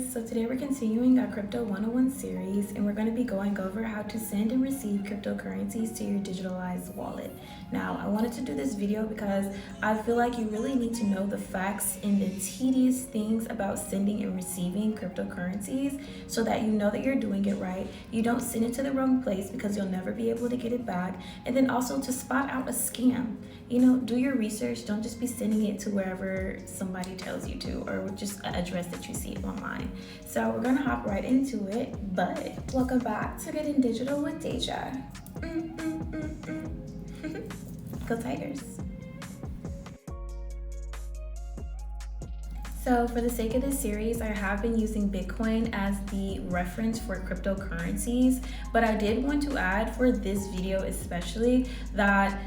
guys, so today we're continuing our Crypto 101 series and we're going to be going over how to send and receive cryptocurrencies to your digitalized wallet. Now, I wanted to do this video because I feel like you really need to know the facts and the tedious things about sending and receiving cryptocurrencies so that you know that you're doing it right. You don't send it to the wrong place because you'll never be able to get it back. And then also to spot out a scam. You know, do your research. Don't just be sending it to wherever somebody tells you to or just an address that you see online. So we're gonna hop right into it, but welcome back to Getting Digital with Deja. Go Tigers. So for the sake of this series, I have been using Bitcoin as the reference for cryptocurrencies, but I did want to add for this video especially that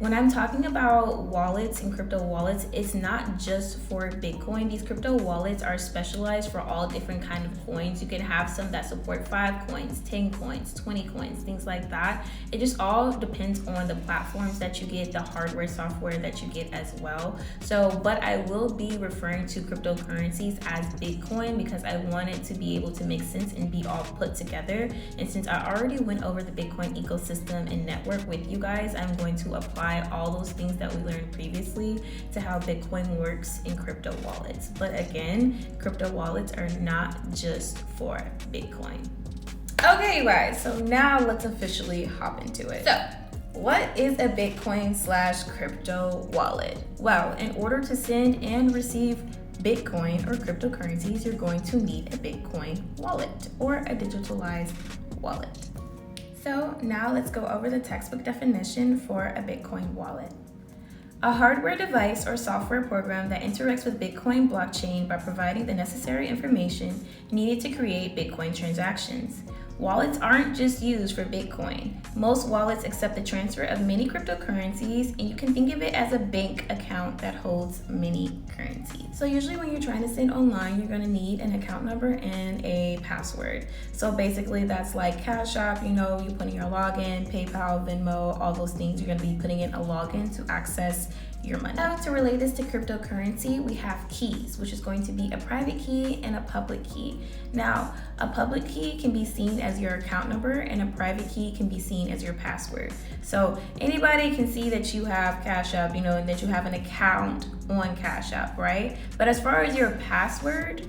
when I'm talking about wallets and crypto wallets, it's not just for Bitcoin. These crypto wallets are specialized for all different kind of coins. You can have some that support 5 coins, 10 coins, 20 coins, things like that. It just all depends on the platforms that you get, the hardware, software that you get as well. So, but I will be referring to cryptocurrencies as Bitcoin because I want it to be able to make sense and be all put together. And since I already went over the Bitcoin ecosystem and network with you guys, I'm going to apply all those things that we learned previously to how Bitcoin works in crypto wallets. But again, crypto wallets are not just for Bitcoin. Okay, you guys, so now let's officially hop into it. So, what is a Bitcoin/crypto wallet? Well, in order to send and receive Bitcoin or cryptocurrencies, you're going to need a Bitcoin wallet or a digitalized wallet. So now let's go over the textbook definition for a Bitcoin wallet. A hardware device or software program that interacts with Bitcoin blockchain by providing the necessary information needed to create Bitcoin transactions. Wallets aren't just used for Bitcoin. Most wallets accept the transfer of many cryptocurrencies, and you can think of it as a bank account that holds many currencies. So usually when you're trying to send online, you're gonna need an account number and a password. So basically that's like Cash App, you know, you put in your login, PayPal, Venmo, all those things, you're gonna be putting in a login to access your money. Now to relate this to cryptocurrency, we have keys, which is going to be a private key and a public key. Now, a public key can be seen as your account number and a private key can be seen as your password. So anybody can see that you have Cash App, you know, and that you have an account on Cash App, right? But as far as your password,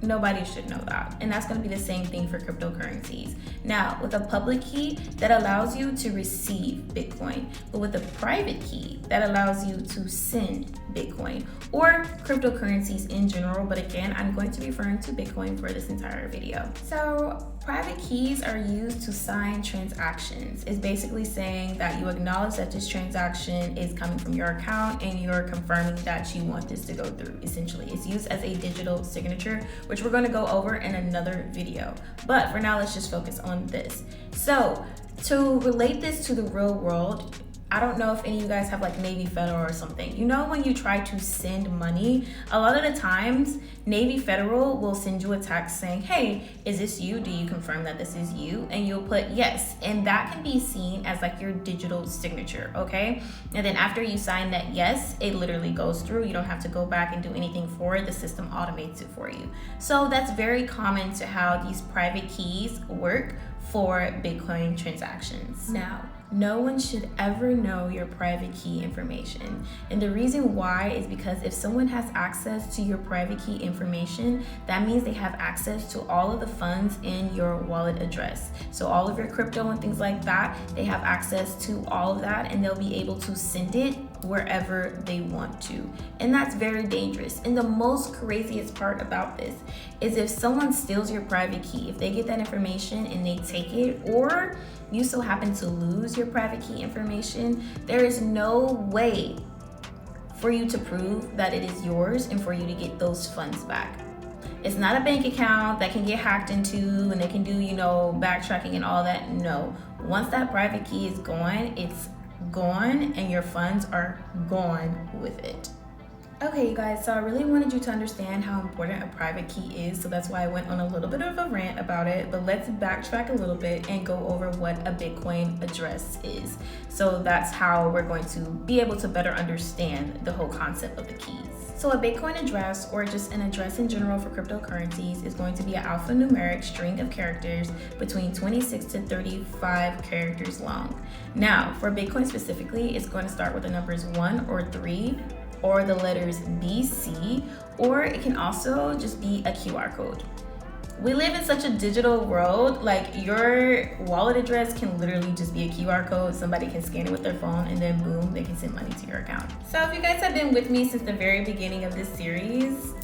nobody should know that. And that's going to be the same thing for cryptocurrencies. Now, with a public key, that allows you to receive Bitcoin. But with a private key, that allows you to send Bitcoin or cryptocurrencies in general. But again, I'm going to be referring to Bitcoin for this entire video. So private keys are used to sign transactions. It's basically saying that you acknowledge that this transaction is coming from your account and you're confirming that you want this to go through. Essentially, it's used as a digital signature, which we're going to go over in another video. But for now, let's just focus on this. So to relate this to the real world, I don't know if any of you guys have like Navy Federal or something. You know, when you try to send money, a lot of the times Navy Federal will send you a text saying, hey, is this you? Do you confirm that this is you? And you'll put yes. And that can be seen as like your digital signature, okay? And then after you sign that yes, it literally goes through. You don't have to go back and do anything for it. The system automates it for you. So that's very common to how these private keys work for Bitcoin transactions. Now, no one should ever know your private key information. And the reason why is because if someone has access to your private key information, that means they have access to all of the funds in your wallet address. So all of your crypto and things like that, they have access to all of that and they'll be able to send it wherever they want to. And that's very dangerous. And the most craziest part about this is if someone steals your private key, if they get that information and they take it, or you so happen to lose your private key information, there is no way for you to prove that it is yours and for you to get those funds back. It's not a bank account that can get hacked into and they can do, you know, backtracking and all that. No, once that private key is gone, it's gone and your funds are gone with it. Okay, you guys, so I really wanted you to understand how important a private key is, so that's why I went on a little bit of a rant about it, but let's backtrack a little bit and go over what a Bitcoin address is. So that's how we're going to be able to better understand the whole concept of the keys. So a Bitcoin address, or just an address in general for cryptocurrencies, is going to be an alphanumeric string of characters between 26 to 35 characters long. Now, for Bitcoin specifically, it's going to start with the numbers 1 or 3, or the letters BC, or it can also just be a QR code. We live in such a digital world, like your wallet address can literally just be a QR code. Somebody can scan it with their phone and then boom, they can send money to your account. So if you guys have been with me since the very beginning of this series,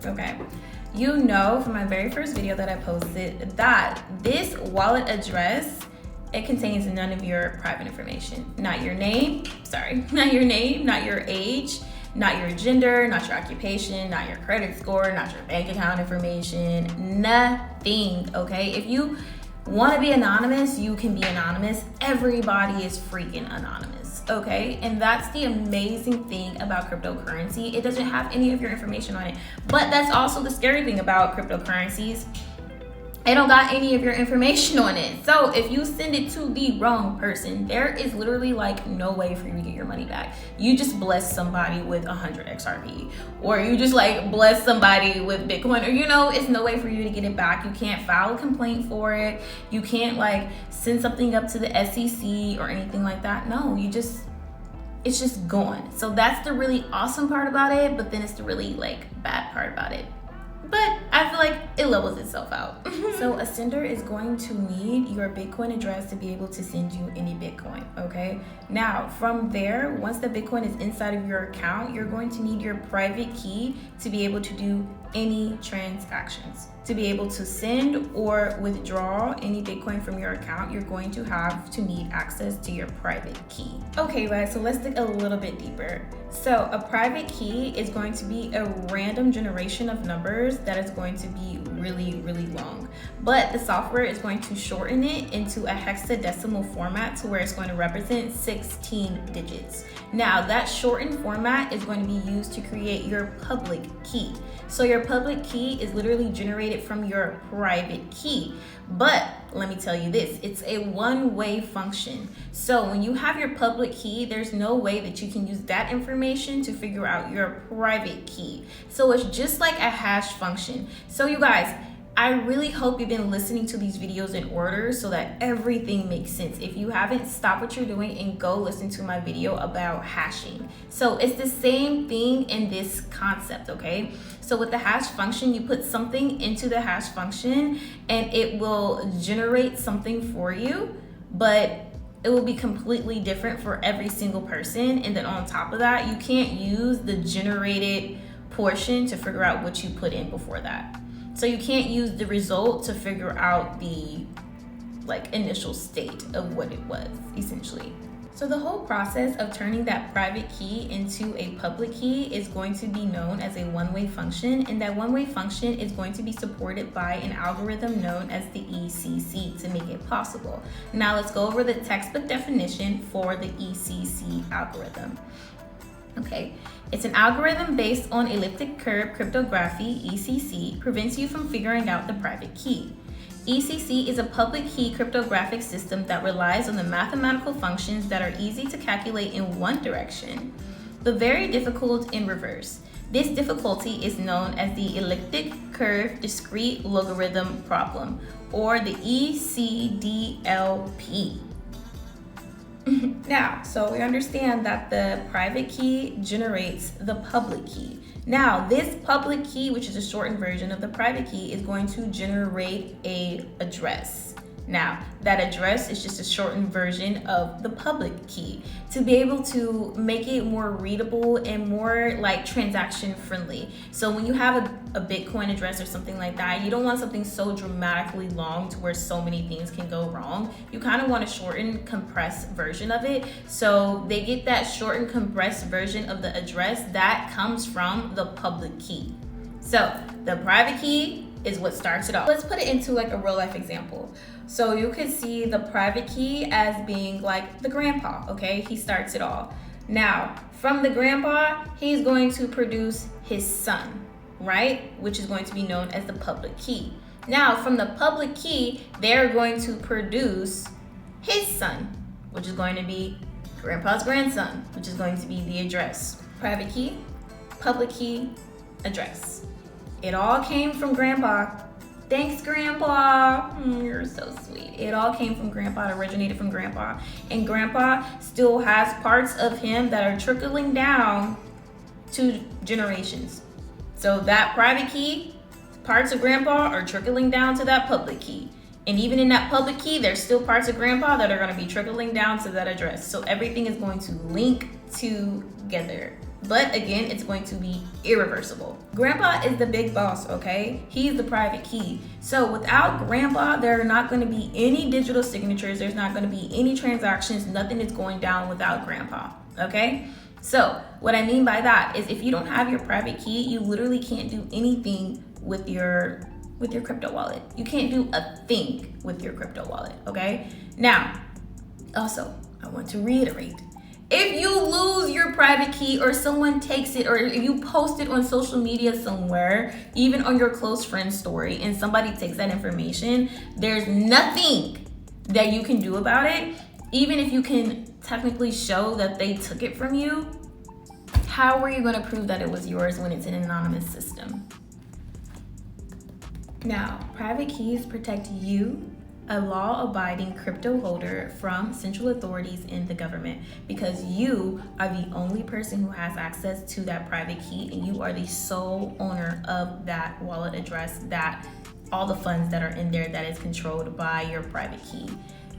okay, you know from my very first video that I posted that this wallet address, it contains none of your private information. Not your name, not your age, not your gender, not your occupation, not your credit score, not your bank account information, nothing, okay? If you want to be anonymous, you can be anonymous. Everybody is freaking anonymous, okay? And that's the amazing thing about cryptocurrency. It doesn't have any of your information on it. But that's also the scary thing about cryptocurrencies. It don't got any of your information on it. So if you send it to the wrong person, there is literally like no way for you to get your money back. You just bless somebody with 100 XRP, or you just like bless somebody with Bitcoin, or it's no way for you to get it back. You can't file a complaint for it. You can't like send something up to the SEC or anything like that. No, it's just gone. So that's the really awesome part about it, but then it's the really like bad part about it. But I feel like it levels itself out. So a sender is going to need your Bitcoin address to be able to send you any Bitcoin, okay? Now, from there, once the Bitcoin is inside of your account, you're going to need your private key to be able to do any transactions. To be able to send or withdraw any Bitcoin from your account, you're going to have to need access to your private key. Okay, guys, so let's dig a little bit deeper. So a private key is going to be a random generation of numbers that is going to be really, really long. But the software is going to shorten it into a hexadecimal format to where it's going to represent 16 digits. Now, that shortened format is going to be used to create your public key. So your public key is literally generated from your private key. But let me tell you this, it's a one-way function. So when you have your public key, there's no way that you can use that information to figure out your private key. So it's just like a hash function. So you guys, I really hope you've been listening to these videos in order so that everything makes sense. If you haven't, stop what you're doing and go listen to my video about hashing. So it's the same thing in this concept, okay? So with the hash function, you put something into the hash function and it will generate something for you, but it will be completely different for every single person. And then on top of that, you can't use the generated portion to figure out what you put in before that. So you can't use the result to figure out the initial state of what it was, essentially. So the whole process of turning that private key into a public key is going to be known as a one-way function, and that one-way function is going to be supported by an algorithm known as the ECC to make it possible. Now let's go over the textbook definition for the ECC algorithm. Okay, it's an algorithm based on elliptic curve cryptography. ECC prevents you from figuring out the private key. ECC is a public key cryptographic system that relies on the mathematical functions that are easy to calculate in one direction, but very difficult in reverse. This difficulty is known as the elliptic curve discrete logarithm problem, or the ECDLP. Now, so we understand that the private key generates the public key. Now, this public key, which is a shortened version of the private key, is going to generate an address. Now, that address is just a shortened version of the public key to be able to make it more readable and more transaction friendly. So when you have a Bitcoin address or something like that, you don't want something so dramatically long to where so many things can go wrong. You kind of want a shortened, compressed version of it. So they get that shortened, compressed version of the address that comes from the public key. So the private key is what starts it off. Let's put it into a real life example. So you could see the private key as being the grandpa, okay? He starts it all. Now, from the grandpa, he's going to produce his son, right? Which is going to be known as the public key. Now, from the public key, they're going to produce his son, which is going to be grandpa's grandson, which is going to be the address. Private key, public key, address. It all came from Grandpa. Thanks, Grandpa. You're so sweet. It all came from Grandpa. It originated from Grandpa. And Grandpa still has parts of him that are trickling down to generations. So that private key, parts of Grandpa are trickling down to that public key. And even in that public key, there's still parts of Grandpa that are going to be trickling down to that address. So everything is going to link together. But again, it's going to be irreversible. Grandpa is the big boss, okay? He's the private key. So without Grandpa, there are not going to be any digital signatures. There's not going to be any transactions. Nothing is going down without Grandpa, okay? So what I mean by that is if you don't have your private key, you literally can't do anything with your crypto wallet. You can't do a thing with your crypto wallet, okay? Now, also, I want to reiterate, if you lose your private key or someone takes it, or if you post it on social media somewhere, even on your close friend story, and somebody takes that information, there's nothing that you can do about it. Even if you can technically show that they took it from you, how are you going to prove that it was yours when it's an anonymous system? Now, private keys protect you, a law-abiding crypto holder, from central authorities in the government, because you are the only person who has access to that private key, and you are the sole owner of that wallet address, that all the funds that are in there that is controlled by your private key.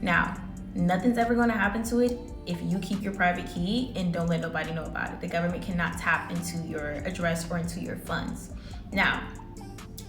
Now, nothing's ever going to happen to it if you keep your private key and don't let nobody know about it. The government cannot tap into your address or into your funds. Now,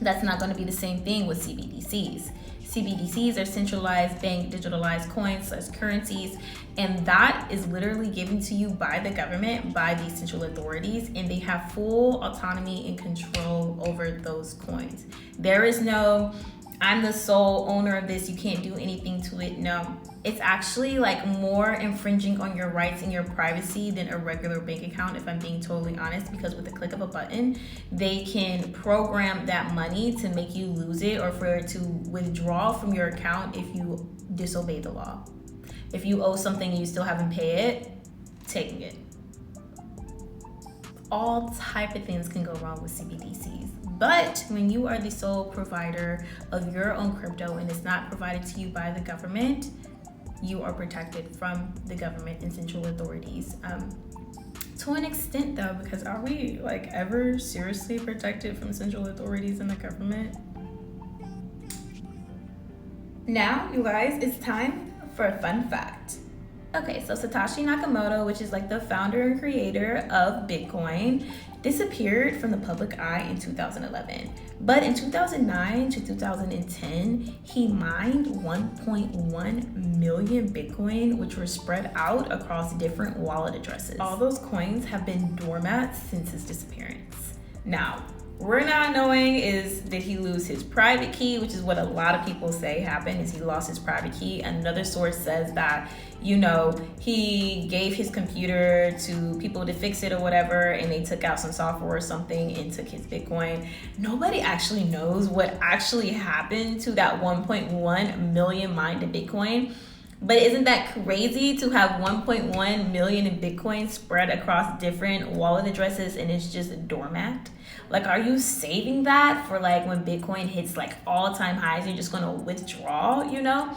that's not going to be the same thing with CBDCs. CBDCs are centralized bank digitalized coins as currencies, and that is literally given to you by the government, by these central authorities, and they have full autonomy and control over those coins. There is no, I'm the sole owner of this, you can't do anything to it. No, it's actually like more infringing on your rights and your privacy than a regular bank account, if I'm being totally honest, because with the click of a button, they can program that money to make you lose it or for it to withdraw from your account if you disobey the law. If you owe something and you still haven't paid it, taking it. All type of things can go wrong with CBDCs. But when you are the sole provider of your own crypto and it's not provided to you by the government, you are protected from the government and central authorities. To an extent though, because are we like ever seriously protected from central authorities and the government? Now, you guys, it's time for a fun fact. Okay, so Satoshi Nakamoto, which is like the founder and creator of Bitcoin, disappeared from the public eye in 2011. But in 2009 to 2010, he mined 1.1 million Bitcoin, which were spread out across different wallet addresses. All those coins have been doormats since his disappearance. Now, we're not knowing is did he lose his private key, which is what a lot of people say happened, is he lost his private key. Another source says that, you know, he gave his computer to people to fix it or whatever, and they took out some software or something and took his Bitcoin. Nobody actually knows what actually happened to that 1.1 million mined Bitcoin. But isn't that crazy to have 1.1 million in Bitcoin spread across different wallet addresses and it's just a doormat? Like, are you saving that for like when Bitcoin hits like all-time highs, you're just gonna withdraw, you know?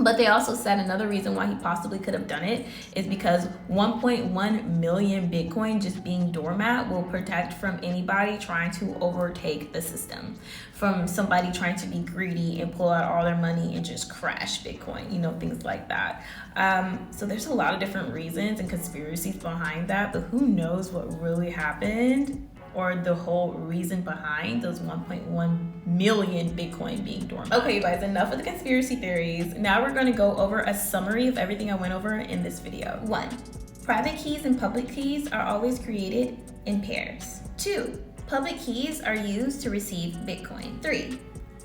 But they also said another reason why he possibly could have done it is because 1.1 million Bitcoin just being doormat will protect from anybody trying to overtake the system, from somebody trying to be greedy and pull out all their money and just crash Bitcoin, you know, things like that. So there's a lot of different reasons and conspiracies behind that, but who knows what really happened or the whole reason behind those 1.1 million Bitcoin being dormant. Okay, you guys, enough of the conspiracy theories. Now we're going to go over a summary of everything I went over in this video. 1. Private keys and public keys are always created in pairs. 2. Public keys are used to receive Bitcoin. 3.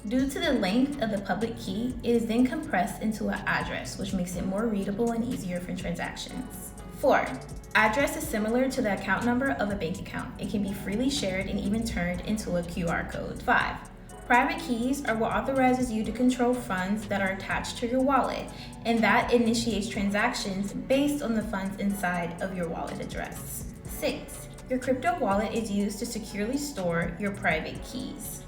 Due to the length of the public key, it is then compressed into an address, which makes it more readable and easier for transactions. 4. Address is similar to the account number of a bank account. It can be freely shared and even turned into a QR code. 5. Private keys are what authorizes you to control funds that are attached to your wallet, and that initiates transactions based on the funds inside of your wallet address. 6. Your crypto wallet is used to securely store your private keys.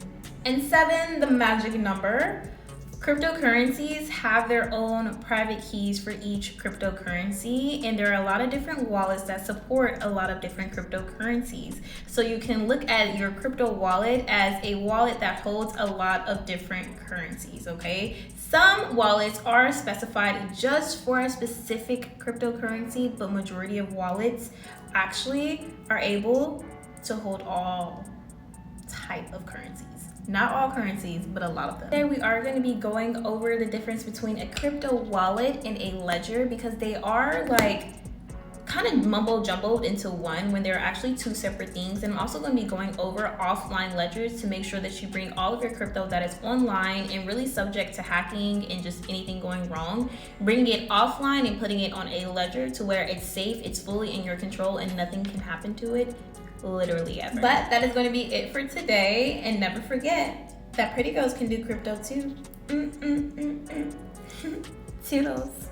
And 7, the magic number. Cryptocurrencies have their own private keys for each cryptocurrency, and there are a lot of different wallets that support a lot of different cryptocurrencies. So you can look at your crypto wallet as a wallet that holds a lot of different currencies, okay? Some wallets are specified just for a specific cryptocurrency, but majority of wallets actually are able to hold all type of currencies. Not all currencies, but a lot of them. Today we are going to be going over the difference between a crypto wallet and a ledger, because they are like kind of mumbo jumbled into one when they're actually two separate things. And I'm also going to be going over offline ledgers to make sure that you bring all of your crypto that is online and really subject to hacking and just anything going wrong, bringing it offline and putting it on a ledger to where it's safe, it's fully in your control, and nothing can happen to it literally ever. But that is going to be it for today, and never forget that pretty girls can do crypto too. Toodles.